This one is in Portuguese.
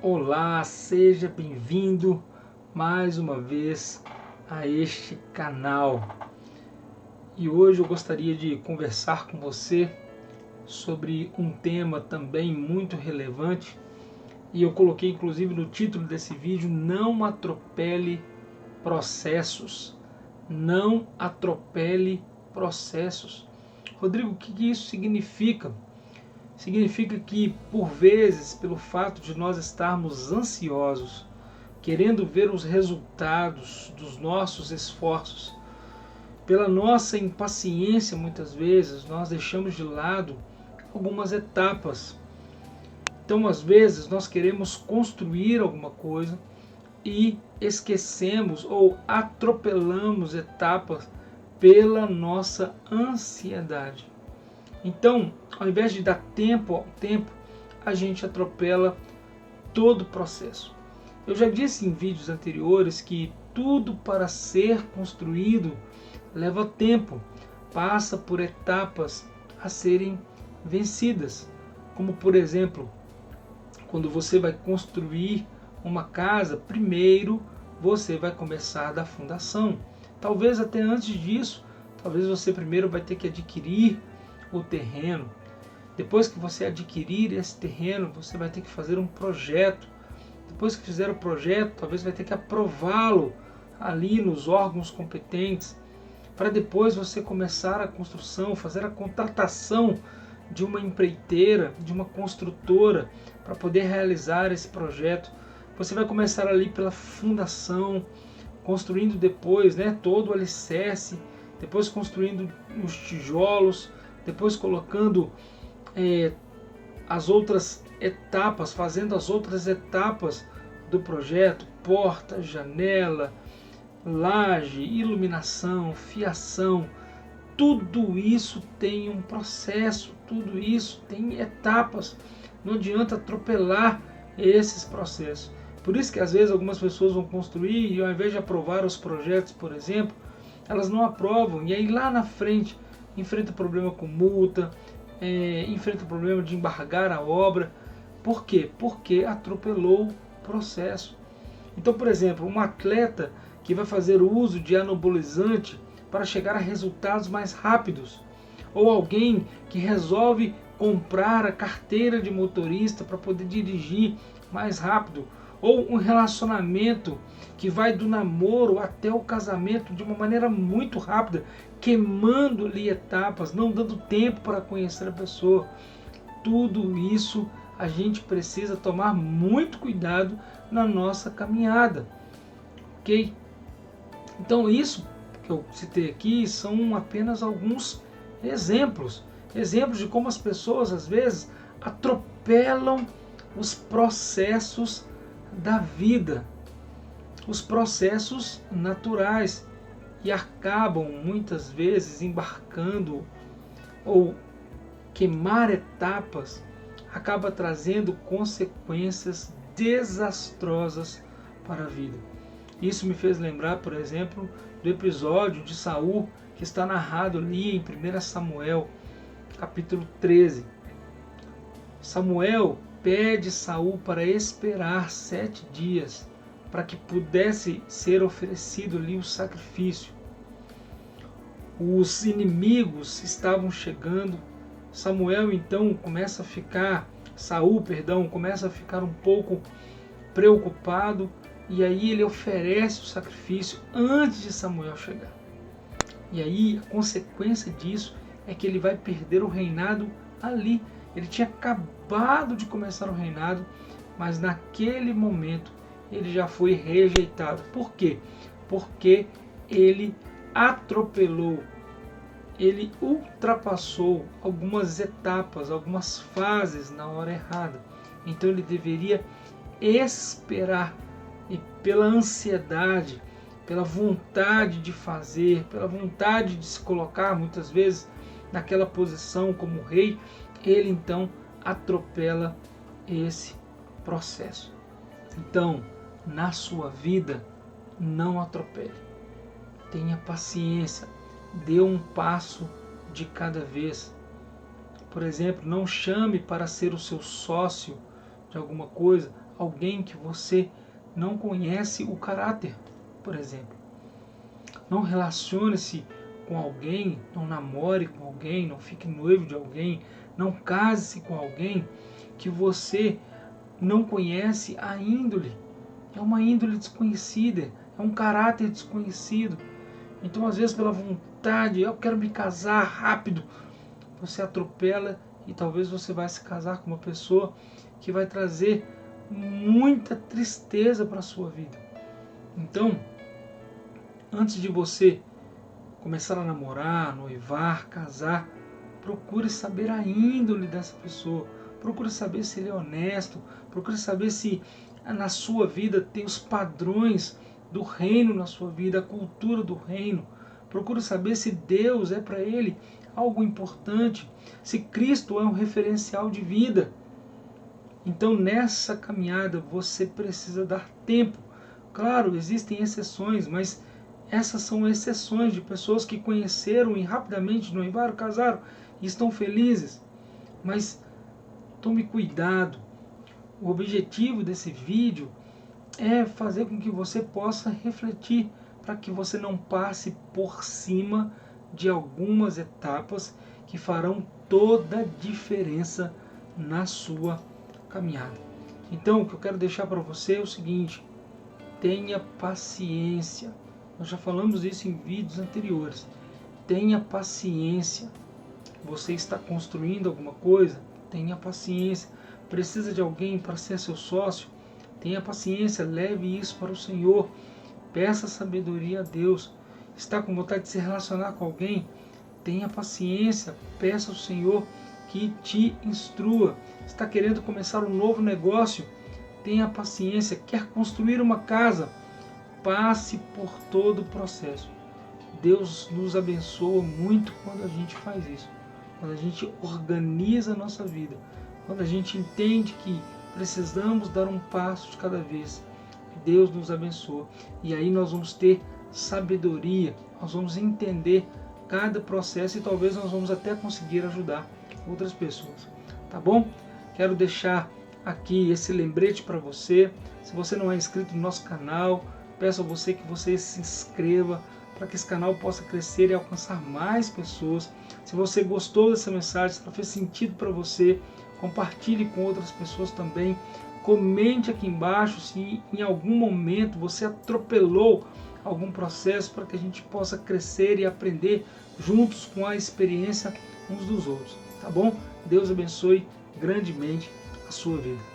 Olá, seja bem-vindo mais uma vez a este canal. E hoje eu gostaria de conversar com você sobre um tema também muito relevante. E eu coloquei inclusive no título desse vídeo: não atropele processos. Não atropele processos. Rodrigo, o que isso significa? Significa que, por vezes, pelo fato de nós estarmos ansiosos, querendo ver os resultados dos nossos esforços, pela nossa impaciência, muitas vezes, nós deixamos de lado algumas etapas. Então, às vezes, nós queremos construir alguma coisa e esquecemos ou atropelamos etapas pela nossa ansiedade. Então, ao invés de dar tempo ao tempo, a gente atropela todo o processo. Eu já disse em vídeos anteriores que tudo para ser construído leva tempo, passa por etapas a serem vencidas. Como, por exemplo, quando você vai construir uma casa, primeiro você vai começar da fundação. Talvez até antes disso, talvez você primeiro vai ter que adquirir o terreno. Depois que você adquirir esse terreno, você vai ter que fazer um projeto. Depois que fizer o projeto, talvez vai ter que aprová-lo ali nos órgãos competentes, para depois você começar a construção, fazer a contratação de uma empreiteira, de uma construtora, para poder realizar esse projeto. Você vai começar ali pela fundação, construindo depois, todo o alicerce, depois construindo os tijolos, depois colocando as outras etapas, fazendo as outras etapas do projeto: porta, janela, laje, iluminação, fiação. Tudo isso tem um processo, tudo isso tem etapas. Não adianta atropelar esses processos. Por isso que às vezes algumas pessoas vão construir e, ao invés de aprovar os projetos, por exemplo, elas não aprovam, e aí lá na frente enfrenta problema com multa, enfrenta o problema de embargar a obra. Por quê? Porque atropelou o processo. Então, por exemplo, um atleta que vai fazer o uso de anabolizante para chegar a resultados mais rápidos, ou alguém que resolve comprar a carteira de motorista para poder dirigir mais rápido, ou um relacionamento que vai do namoro até o casamento de uma maneira muito rápida, queimando ali etapas, não dando tempo para conhecer a pessoa. Tudo isso a gente precisa tomar muito cuidado na nossa caminhada, ok? Então isso que eu citei aqui são apenas alguns exemplos de como as pessoas às vezes atropelam os processos da vida, os processos naturais, e acabam muitas vezes embarcando, ou queimar etapas acaba trazendo consequências desastrosas para a vida. Isso me fez lembrar, por exemplo, do episódio de Saul, que está narrado ali em 1 Samuel, capítulo 13. Samuel pede Saul para esperar 7 dias para que pudesse ser oferecido ali o sacrifício. Os inimigos estavam chegando. Saul começa a ficar um pouco preocupado, e aí ele oferece o sacrifício antes de Samuel chegar. E aí a consequência disso é que ele vai perder o reinado ali. Ele tinha acabado de começar o reinado, mas naquele momento ele já foi rejeitado. Por quê? Porque ele atropelou, ele ultrapassou algumas etapas, algumas fases na hora errada. Então ele deveria esperar, e pela ansiedade, pela vontade de fazer, pela vontade de se colocar muitas vezes naquela posição como rei, ele então atropela esse processo. Então, na sua vida, não atropele. Tenha paciência, dê um passo de cada vez. Por exemplo, não chame para ser o seu sócio de alguma coisa, alguém que você não conhece o caráter, por exemplo. Não relacione-se com alguém, não namore com alguém, não fique noivo de alguém, não case-se com alguém que você não conhece a índole. É uma índole desconhecida, é um caráter desconhecido. Então, às vezes, pela vontade, eu quero me casar rápido, você atropela e talvez você vai se casar com uma pessoa que vai trazer muita tristeza para a sua vida. Então, antes de você começar a namorar, noivar, casar, procure saber a índole dessa pessoa. Procure saber se ele é honesto. Procure saber se na sua vida tem os padrões do reino na sua vida, a cultura do reino. Procure saber se Deus é para ele algo importante, se Cristo é um referencial de vida. Então, nessa caminhada, você precisa dar tempo. Claro, existem exceções, mas essas são exceções de pessoas que conheceram e rapidamente noivaram, casaram e estão felizes. Mas tome cuidado. O objetivo desse vídeo é fazer com que você possa refletir, para que você não passe por cima de algumas etapas que farão toda a diferença na sua caminhada. Então, o que eu quero deixar para você é o seguinte: tenha paciência. Nós já falamos isso em vídeos anteriores. Tenha paciência. Você está construindo alguma coisa? Tenha paciência. Precisa de alguém para ser seu sócio? Tenha paciência, leve isso para o Senhor. Peça sabedoria a Deus. Está com vontade de se relacionar com alguém? Tenha paciência, peça ao Senhor que te instrua. Está querendo começar um novo negócio? Tenha paciência. Quer construir uma casa? Passe por todo o processo. Deus nos abençoa muito quando a gente faz isso. Quando a gente organiza a nossa vida. Quando a gente entende que precisamos dar um passo de cada vez. Deus nos abençoa. E aí nós vamos ter sabedoria. Nós vamos entender cada processo e talvez nós vamos até conseguir ajudar outras pessoas. Tá bom? Quero deixar aqui esse lembrete para você. Se você não é inscrito no nosso canal, peço a você que você se inscreva para que esse canal possa crescer e alcançar mais pessoas. Se você gostou dessa mensagem, se ela fez sentido para você, compartilhe com outras pessoas também. Comente aqui embaixo se em algum momento você atropelou algum processo, para que a gente possa crescer e aprender juntos com a experiência uns dos outros. Tá bom? Deus abençoe grandemente a sua vida.